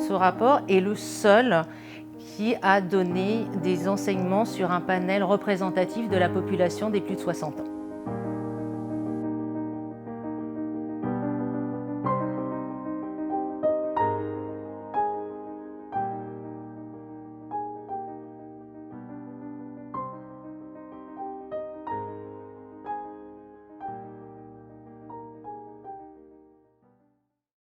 Ce rapport est le seul qui a donné des enseignements sur un panel représentatif de la population des plus de 60 ans.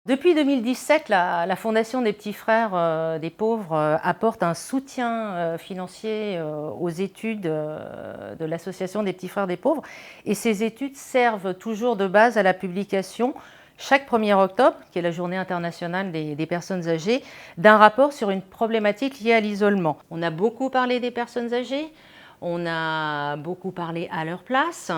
Depuis 2017, la Fondation des Petits Frères des Pauvres apporte un soutien financier aux études de l'Association des Petits Frères des Pauvres. Et ces études servent toujours de base à la publication, chaque 1er octobre, qui est la journée internationale des personnes âgées, d'un rapport sur une problématique liée à l'isolement. On a beaucoup parlé des personnes âgées, on a beaucoup parlé à leur place,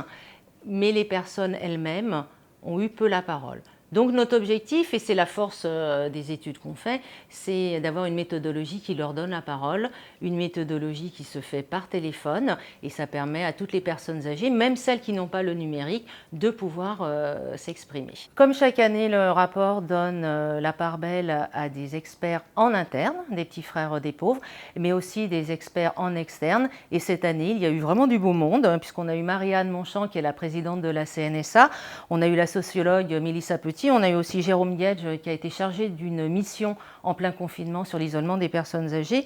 mais les personnes elles-mêmes ont eu peu la parole. Donc notre objectif, et c'est la force des études qu'on fait, c'est d'avoir une méthodologie qui leur donne la parole, une méthodologie qui se fait par téléphone, et ça permet à toutes les personnes âgées, même celles qui n'ont pas le numérique, de pouvoir s'exprimer. Comme chaque année, le rapport donne la part belle à des experts en interne, des petits frères des pauvres, mais aussi des experts en externe. Et cette année, il y a eu vraiment du beau monde, puisqu'on a eu Marie-Anne Monchamp, qui est la présidente de la CNSA, on a eu la sociologue Mélissa Petit, on a eu aussi Jérôme Guedj qui a été chargé d'une mission en plein confinement sur l'isolement des personnes âgées.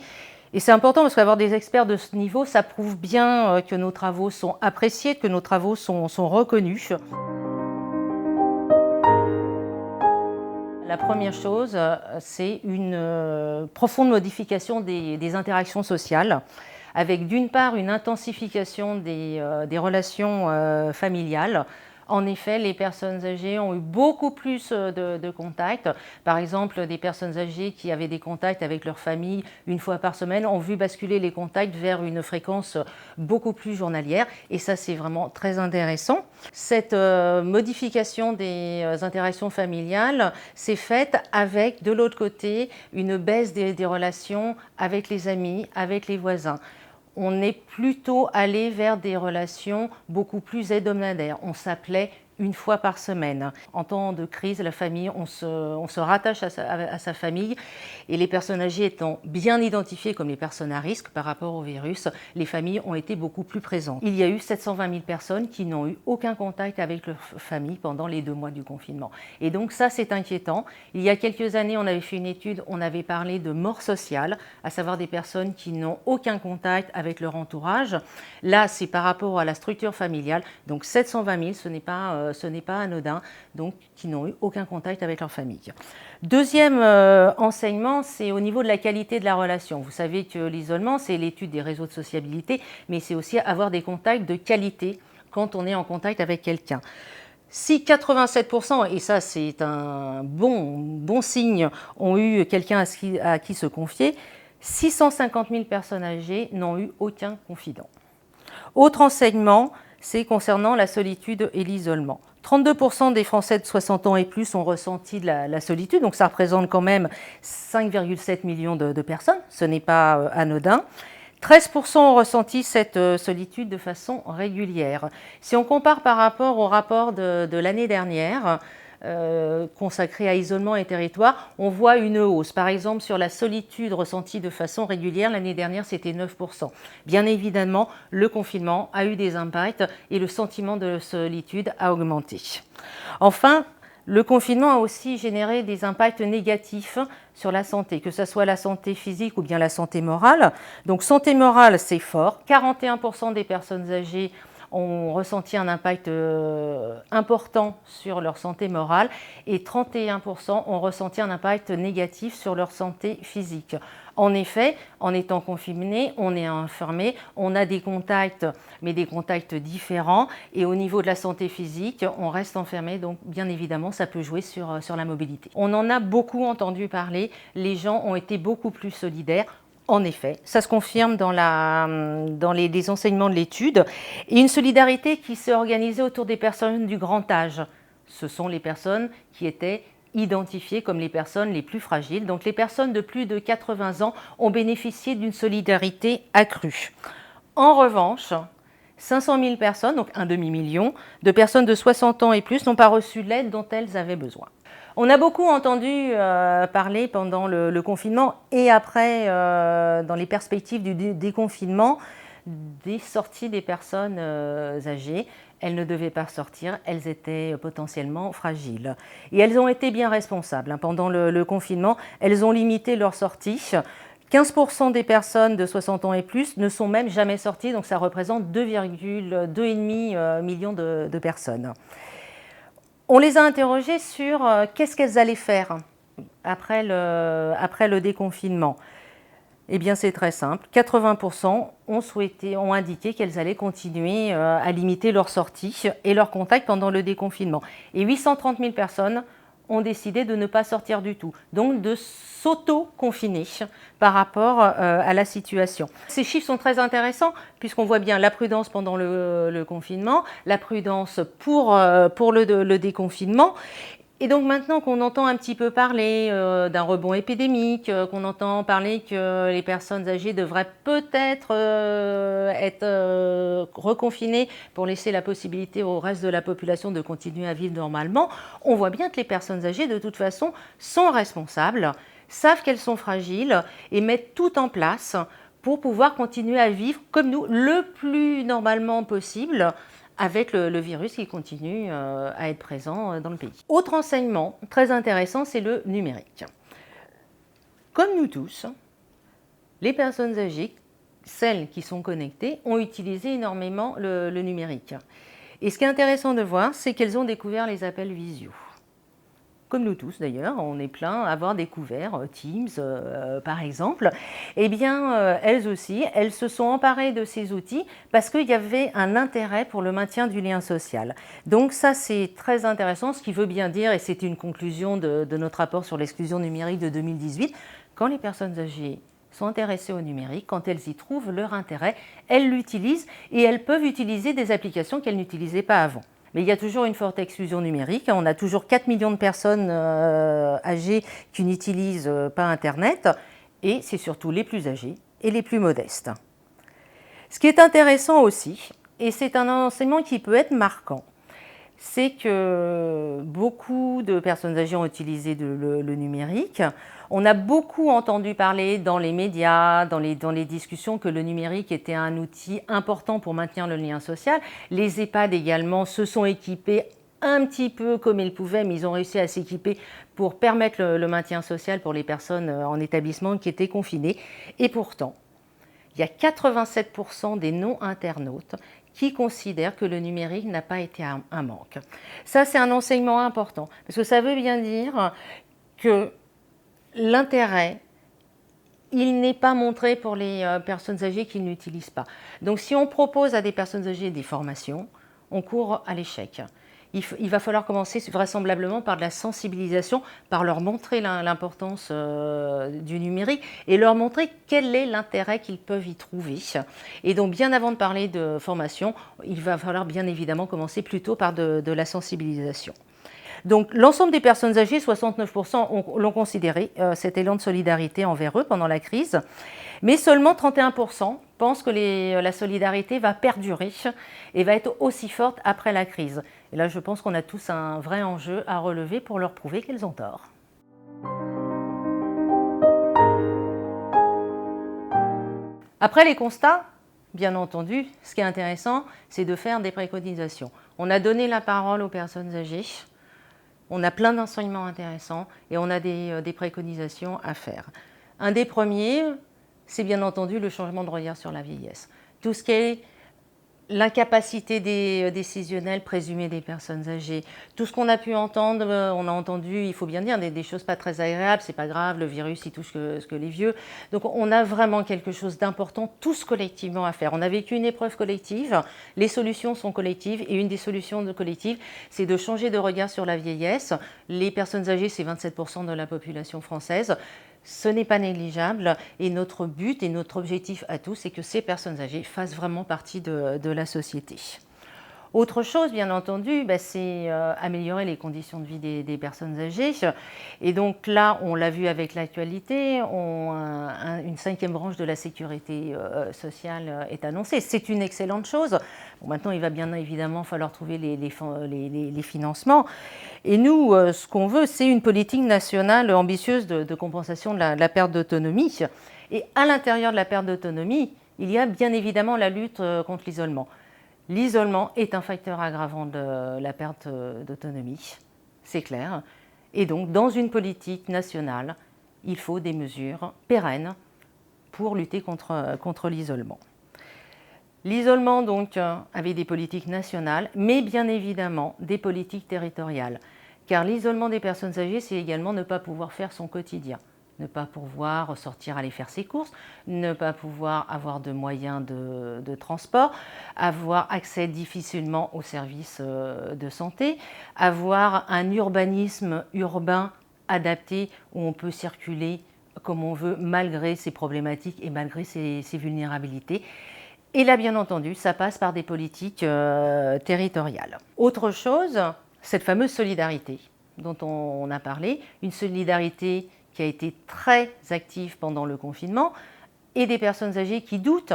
Et c'est important parce qu'avoir des experts de ce niveau, ça prouve bien que nos travaux sont appréciés, que nos travaux sont reconnus. La première chose, c'est une profonde modification des interactions sociales, avec d'une part une intensification des relations familiales. En effet, les personnes âgées ont eu beaucoup plus de contacts. Par exemple, des personnes âgées qui avaient des contacts avec leur famille une fois par semaine ont vu basculer les contacts vers une fréquence beaucoup plus journalière. Et ça, c'est vraiment très intéressant. Cette modification des interactions familiales s'est faite avec, de l'autre côté, une baisse des relations avec les amis, avec les voisins. On est plutôt allé vers des relations beaucoup plus hebdomadaires. On s'appelait une fois par semaine. En temps de crise, la famille, on se rattache à sa famille, et les personnes âgées étant bien identifiées comme les personnes à risque par rapport au virus, les familles ont été beaucoup plus présentes. Il y a eu 720 000 personnes qui n'ont eu aucun contact avec leur famille pendant les 2 mois du confinement. Et donc ça, c'est inquiétant. Il y a quelques années, on avait fait une étude, on avait parlé de mort sociale, à savoir des personnes qui n'ont aucun contact avec leur entourage. Là, c'est par rapport à la structure familiale. Donc 720 000, ce n'est pas anodin, donc qui n'ont eu aucun contact avec leur famille. Deuxième enseignement, c'est au niveau de la qualité de la relation. Vous savez que l'isolement, c'est l'étude des réseaux de sociabilité, mais c'est aussi avoir des contacts de qualité quand on est en contact avec quelqu'un. Si 87%, et ça c'est un bon signe, ont eu quelqu'un à qui se confier, 650 000 personnes âgées n'ont eu aucun confident. Autre enseignement, c'est concernant la solitude et l'isolement. 32% des Français de 60 ans et plus ont ressenti de la solitude, donc ça représente quand même 5,7 millions de personnes, ce n'est pas anodin. 13% ont ressenti cette solitude de façon régulière. Si on compare par rapport au rapport de l'année dernière, consacré à isolement et territoire, on voit une hausse. Par exemple, sur la solitude ressentie de façon régulière, l'année dernière, c'était 9%. Bien évidemment, le confinement a eu des impacts et le sentiment de solitude a augmenté. Enfin, le confinement a aussi généré des impacts négatifs sur la santé, que ce soit la santé physique ou bien la santé morale. Donc santé morale, c'est fort. 41% des personnes âgées ont ressenti un impact important sur leur santé morale et 31% ont ressenti un impact négatif sur leur santé physique. En effet, en étant confiné, on est enfermé, on a des contacts, mais des contacts différents, et au niveau de la santé physique, on reste enfermé, donc bien évidemment, ça peut jouer sur la mobilité. On en a beaucoup entendu parler, les gens ont été beaucoup plus solidaires. En effet, ça se confirme dans les enseignements de l'étude, et une solidarité qui s'est organisée autour des personnes du grand âge. Ce sont les personnes qui étaient identifiées comme les personnes les plus fragiles. Donc les personnes de plus de 80 ans ont bénéficié d'une solidarité accrue. En revanche, 500 000 personnes, donc un demi-million, de personnes de 60 ans et plus n'ont pas reçu l'aide dont elles avaient besoin. On a beaucoup entendu parler pendant le confinement et après, dans les perspectives du déconfinement, des sorties des personnes âgées. Elles ne devaient pas sortir, elles étaient potentiellement fragiles. Et elles ont été bien responsables. Pendant le confinement, elles ont limité leurs sorties. 15% des personnes de 60 ans et plus ne sont même jamais sorties, donc ça représente 2,5 millions de personnes. On les a interrogées sur qu'est-ce qu'elles allaient faire après le déconfinement. Eh bien, c'est très simple. 80% ont indiqué qu'elles allaient continuer à limiter leurs sorties et leurs contacts pendant le déconfinement. Et 830 000 personnes ont décidé de ne pas sortir du tout, donc de s'auto-confiner par rapport à la situation. Ces chiffres sont très intéressants puisqu'on voit bien la prudence pendant le confinement, la prudence pour le déconfinement. Et donc maintenant qu'on entend un petit peu parler d'un rebond épidémique, qu'on entend parler que les personnes âgées devraient peut-être être reconfinées pour laisser la possibilité au reste de la population de continuer à vivre normalement, on voit bien que les personnes âgées de toute façon sont responsables, savent qu'elles sont fragiles et mettent tout en place pour pouvoir continuer à vivre comme nous le plus normalement possible, avec le virus qui continue à être présent dans le pays. Autre enseignement très intéressant, c'est le numérique. Comme nous tous, les personnes âgées, celles qui sont connectées, ont utilisé énormément le numérique. Et ce qui est intéressant de voir, c'est qu'elles ont découvert les appels visio. Comme nous tous d'ailleurs, on est plein à avoir découvert Teams par exemple. Eh bien, elles aussi, elles se sont emparées de ces outils parce qu'il y avait un intérêt pour le maintien du lien social. Donc ça, c'est très intéressant, ce qui veut bien dire, et c'est une conclusion de notre rapport sur l'exclusion numérique de 2018, quand les personnes âgées sont intéressées au numérique, quand elles y trouvent leur intérêt, elles l'utilisent et elles peuvent utiliser des applications qu'elles n'utilisaient pas avant. Mais il y a toujours une forte exclusion numérique. On a toujours 4 millions de personnes âgées qui n'utilisent pas Internet. Et c'est surtout les plus âgés et les plus modestes. Ce qui est intéressant aussi, et c'est un enseignement qui peut être marquant, c'est que beaucoup de personnes âgées ont utilisé le numérique. On a beaucoup entendu parler dans les médias, dans les discussions, que le numérique était un outil important pour maintenir le lien social. Les EHPAD également se sont équipés un petit peu comme ils pouvaient, mais ils ont réussi à s'équiper pour permettre le maintien social pour les personnes en établissement qui étaient confinées. Et pourtant, il y a 87% des non-internautes qui considèrent que le numérique n'a pas été un manque. Ça, c'est un enseignement important, parce que ça veut bien dire que l'intérêt, il n'est pas montré pour les personnes âgées qui ne l'utilisent pas. Donc si on propose à des personnes âgées des formations, on court à l'échec. Il va falloir commencer vraisemblablement par de la sensibilisation, par leur montrer l'importance du numérique et leur montrer quel est l'intérêt qu'ils peuvent y trouver. Et donc bien avant de parler de formation, il va falloir bien évidemment commencer plutôt par de la sensibilisation. Donc l'ensemble des personnes âgées, 69% l'ont considéré, cet élan de solidarité envers eux pendant la crise, mais seulement 31% pensent que la solidarité va perdurer et va être aussi forte après la crise. Et là, je pense qu'on a tous un vrai enjeu à relever pour leur prouver qu'elles ont tort. Après les constats, bien entendu, ce qui est intéressant, c'est de faire des préconisations. On a donné la parole aux personnes âgées. On a plein d'enseignements intéressants et on a des préconisations à faire. Un des premiers, c'est bien entendu le changement de regard sur la vieillesse. Tout ce qui est l'incapacité décisionnelle présumée des personnes âgées, tout ce qu'on a pu entendre, on a entendu, il faut bien dire, des choses pas très agréables, c'est pas grave, le virus il touche ce que les vieux. Donc on a vraiment quelque chose d'important tous collectivement à faire. On a vécu une épreuve collective, les solutions sont collectives et une des solutions collectives, c'est de changer de regard sur la vieillesse. Les personnes âgées, c'est 27% de la population française. Ce n'est pas négligeable et notre but et notre objectif à tous, c'est que ces personnes âgées fassent vraiment partie de la société. Autre chose, bien entendu, c'est améliorer les conditions de vie des personnes âgées. Et donc là, on l'a vu avec l'actualité, une 5e branche de la sécurité sociale est annoncée. C'est une excellente chose. Bon, maintenant, il va bien évidemment falloir trouver les financements. Et nous, ce qu'on veut, c'est une politique nationale ambitieuse de compensation de la perte d'autonomie. Et à l'intérieur de la perte d'autonomie, il y a bien évidemment la lutte contre l'isolement. L'isolement est un facteur aggravant de la perte d'autonomie, c'est clair. Et donc, dans une politique nationale, il faut des mesures pérennes pour lutter contre l'isolement. L'isolement, donc, avec des politiques nationales, mais bien évidemment des politiques territoriales. Car l'isolement des personnes âgées, c'est également ne pas pouvoir faire son quotidien. Ne pas pouvoir sortir aller faire ses courses, ne pas pouvoir avoir de moyens de transport, avoir accès difficilement aux services de santé, avoir un urbanisme urbain adapté où on peut circuler comme on veut malgré ses problématiques et malgré ses vulnérabilités. Et là, bien entendu, ça passe par des politiques territoriales. Autre chose, cette fameuse solidarité dont on a parlé, une solidarité qui a été très active pendant le confinement, et des personnes âgées qui doutent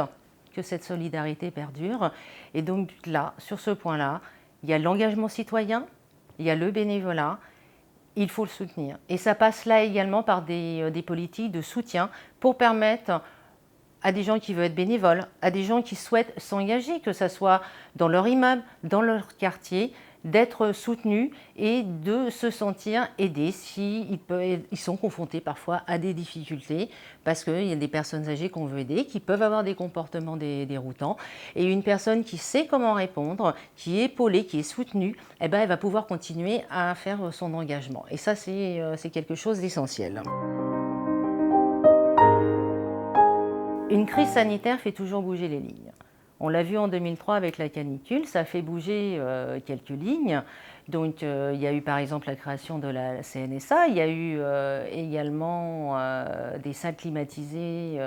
que cette solidarité perdure. Et donc là, sur ce point-là, il y a l'engagement citoyen, il y a le bénévolat, il faut le soutenir. Et ça passe là également par des politiques de soutien pour permettre à des gens qui veulent être bénévoles, à des gens qui souhaitent s'engager, que ce soit dans leur immeuble, dans leur quartier, d'être soutenus et de se sentir aidés s'ils sont confrontés parfois à des difficultés, parce qu'il y a des personnes âgées qu'on veut aider, qui peuvent avoir des comportements déroutants, et une personne qui sait comment répondre, qui est épaulée, qui est soutenue, elle va pouvoir continuer à faire son engagement. Et ça, c'est quelque chose d'essentiel. Une crise sanitaire fait toujours bouger les lignes. On l'a vu en 2003 avec la canicule, ça a fait bouger quelques lignes. Donc il y a eu par exemple la création de la CNSA, il y a eu également des salles climatisées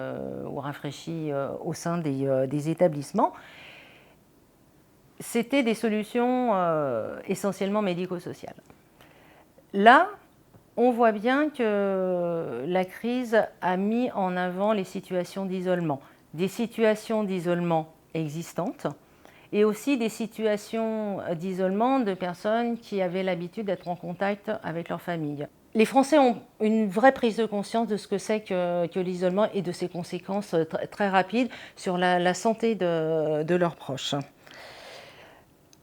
ou rafraîchies au sein des établissements. C'était des solutions essentiellement médico-sociales. Là, on voit bien que la crise a mis en avant les situations d'isolement. Des situations d'isolement existantes et aussi des situations d'isolement de personnes qui avaient l'habitude d'être en contact avec leur famille. Les Français ont une vraie prise de conscience de ce que c'est que l'isolement et de ses conséquences très rapides sur la santé de leurs proches.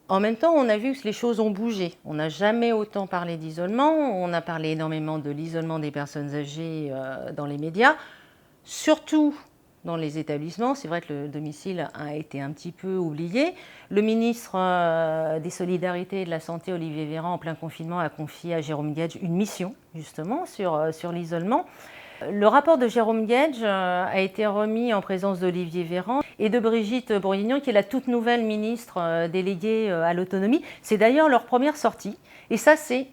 En même temps, on a vu que les choses ont bougé. On n'a jamais autant parlé d'isolement. On a parlé énormément de l'isolement des personnes âgées dans les médias, surtout dans les établissements. C'est vrai que le domicile a été un petit peu oublié. Le ministre des Solidarités et de la Santé, Olivier Véran, en plein confinement, a confié à Jérôme Guedj une mission, justement, sur l'isolement. Le rapport de Jérôme Guedj a été remis en présence d'Olivier Véran et de Brigitte Bourguignon, qui est la toute nouvelle ministre déléguée à l'autonomie. C'est d'ailleurs leur première sortie. Et ça, c'est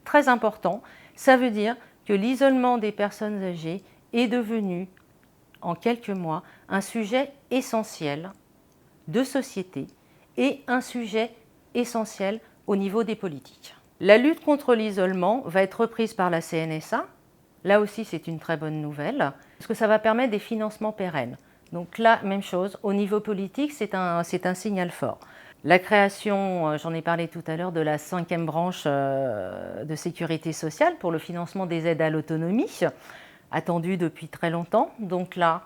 très important. Ça veut dire que l'isolement des personnes âgées est devenu, en quelques mois, un sujet essentiel de société et un sujet essentiel au niveau des politiques. La lutte contre l'isolement va être reprise par la CNSA. Là aussi, c'est une très bonne nouvelle, parce que ça va permettre des financements pérennes. Donc là, même chose, au niveau politique, c'est un signal fort. La création, j'en ai parlé tout à l'heure, de la 5e branche de sécurité sociale pour le financement des aides à l'autonomie, attendue depuis très longtemps. Donc là,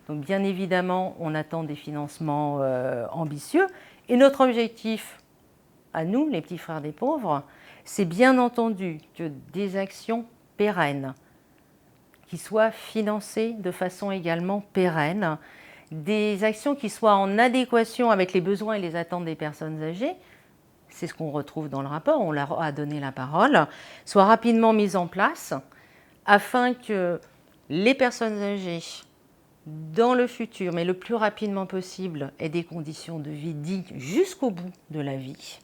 bien évidemment, on attend des financements ambitieux. Et notre objectif, à nous, les petits frères des pauvres, c'est bien entendu que des actions pérennes, qui soient financées de façon également pérenne, des actions qui soient en adéquation avec les besoins et les attentes des personnes âgées, c'est ce qu'on retrouve dans le rapport, on leur a donné la parole, soient rapidement mises en place afin que les personnes âgées, dans le futur, mais le plus rapidement possible, aient des conditions de vie dignes jusqu'au bout de la vie,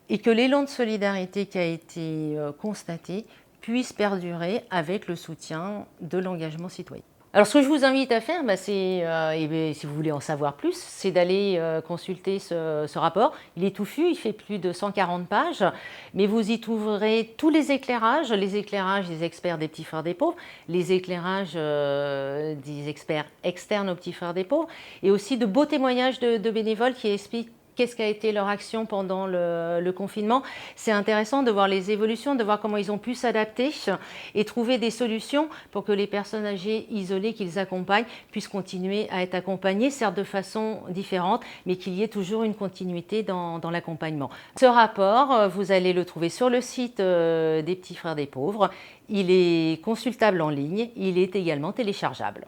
et que l'élan de solidarité qui a été constaté puisse perdurer avec le soutien de l'engagement citoyen. Alors ce que je vous invite à faire, si vous voulez en savoir plus, c'est d'aller consulter ce rapport. Il est touffu, il fait plus de 140 pages, mais vous y trouverez tous les éclairages des experts des Petits Frères des Pauvres, les éclairages des experts externes aux Petits Frères des Pauvres, et aussi de beaux témoignages de bénévoles qui expliquent qu'est-ce qu'a été leur action pendant le confinement. C'est intéressant de voir les évolutions, de voir comment ils ont pu s'adapter et trouver des solutions pour que les personnes âgées isolées qu'ils accompagnent puissent continuer à être accompagnées, certes de façon différente, mais qu'il y ait toujours une continuité dans l'accompagnement. Ce rapport, vous allez le trouver sur le site des Petits Frères des Pauvres. Il est consultable en ligne, il est également téléchargeable.